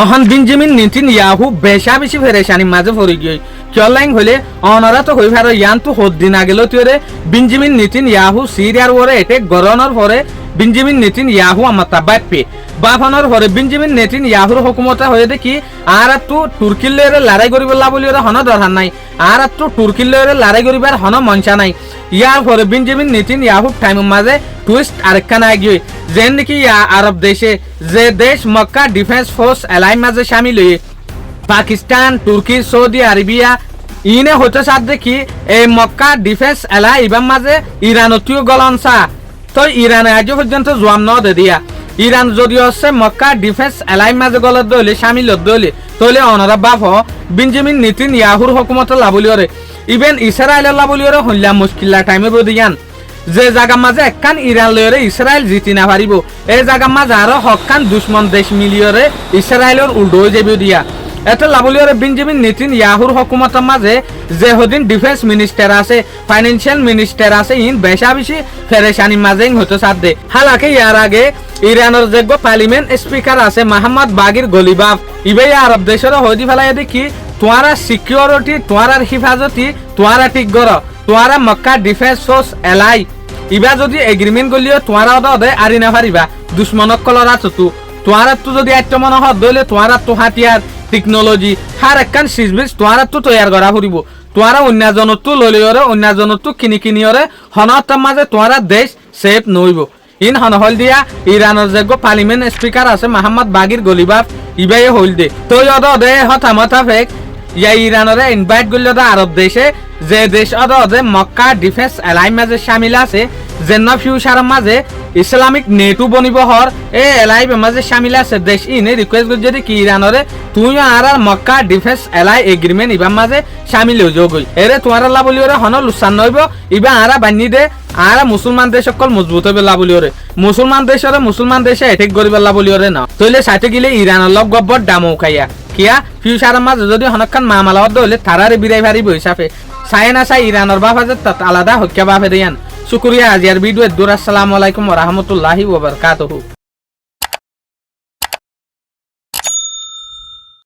অহন Benjamin Netanyahu বেশা বেশি ফেরেশানি মাঝে পড়ে গই কিয়লাইং হলে অনরা তো হই ভারো ইয়ান তো হদ্দিন আগেলো তুরে বেঞ্জামিন নেতানিয়াহু সিরিয়ার ওরে এটে গরনের পরে বেঞ্জামিন নেতানিয়াহু আমাতা বাপে বাফানোর পরে বেঞ্জামিন নেতানিয়াহুর হুকুমতে হয়ে দেখি আর তো তুর্কির লয়রে লড়াই করিব লা বলি ওরে হন দরকার নাই আর তো তুর্কির লয়রে লড়াই করিবার হন মঞ্চা নাই ইয়ার পরে বেঞ্জামিন নেতানিয়াহু টাইম মাঝে টুইস্ট আরেকখান আগে যেন নাকি আরব দেশে যে দেশ মক্কা ডিফেন্স ফোর্স এলাই মাঝে সামিল হয়ে পাকিস্তান তুর্কি সৌদি আরবিয়া ইনে হতে সাথ দেখি এই মক্কা ডিফেন্স এলাই ইবার মাঝে ইরানতীয় গলনসা তো ইরানে আজ পর্যন্ত জোয়াম ন দে দিয়া ইরান যদি হচ্ছে মক্কা ডিফেন্স এলাই মাঝে গলত দলে সামিল দলে তলে অনরা বাপ বেঞ্জামিন নেতানিয়াহুর হুকুমত লাবলি ওরে ইভেন ইসরায়েলের লাবলি ওরে হইলা মুশকিলা টাইমে বদিয়ান যে জায়গা মাঝে একখান ইরান লয়রে ইসরায়েল জিতি না পারিব এই জায়গা মাঝে আরো হকান দুশ্মন দেশ মিলিয়রে ইসরায়েলের উল্টো হয়ে যাবে দিয়া এত লাবলিয়রে বেঞ্জামিন নেতানিয়াহুর হুকুমতের মাঝে যে হদিন ডিফেন্স মিনিস্টার আছে ফাইন্যান্সিয়াল মিনিস্টার আছে ইন বেশা বেশি ফেরেশানি মাঝে হতে সাথ দে হালাকে ইয়ার আগে ইরানের যোগ্য পার্লিমেন্ট স্পিকার আছে মোহাম্মদ বাগির গলিবাফ ইবাই আরব দেশের হদি ফেলাই দেখি তোমারা সিকিউরিটি তোমার হিফাজতি তোমারা ঠিক গর তোমারা মক্কা ডিফেন্স ফোর্স এলাই ইবা যদি এগ্রিমেন্ট করলিও তোমারা ওদে আরি না পারিবা দুশ্মনক কলরা চতু তোমারা তো যদি আত্মমন হদ দলে তোমারা তো হাতিয়ার টেকনোলজি হার একখান সিজবিস তোমারা তো তৈয়ার করা ফুরিব তোমারা অন্য জনত তো ললিওরে অন্য জনত তো কিনিওরে হনত মাঝে তোমারা দেশ সেফ নইব ইন হন হল দিয়া ইরানের যোগ্য পার্লিমেন্ট স্পিকার আছে মোহাম্মদ বাগির গলিবাফ ইবাই হল দে তৈ অদে হতামতা ফেক ইয়া ইরানরে ইনভাইট করলে আরব দেশে যে দেশ অদে মক্কা ডিফেন্স এলাই মাঝে সামিল আছে যেন ফিউচার মাঝে ইসলামিক নেটু বনিব হর এ এলাই মাঝে সামিল আছে দেশ ইনে রিকোয়েস্ট করে যদি কি ইরানরে তুই আর মক্কা ডিফেন্স এলাই এগ্রিমেন্ট ইবার মাঝে সামিল হয়ে যোগ এরে তোমার লাবলি ওরে হন লুসান নইব ইবা আরা বান্নি দে আর মুসলমান দেশ সকল মজবুত হবে লাবলি ওরে মুসলমান দেশে এটেক করিব লাবলি ওরে না তইলে সাইতে গিলে ইরানের লগ গব্বর দামও খাইয়া কিয়া ফিউচার মাঝে যদি হনকান মামালা হলে তারারে বিরাই ভারিব হিসাবে চাই না চাই ইরানের বাফাজে তাত আলাদা হত্যা বাফে দিয়ান শুক্রিয়া আজিয়ার ভিডিও দূর আসসালামু আলাইকুম ওয়া রাহমাতুল্লাহি ওয়া বারাকাতুহু।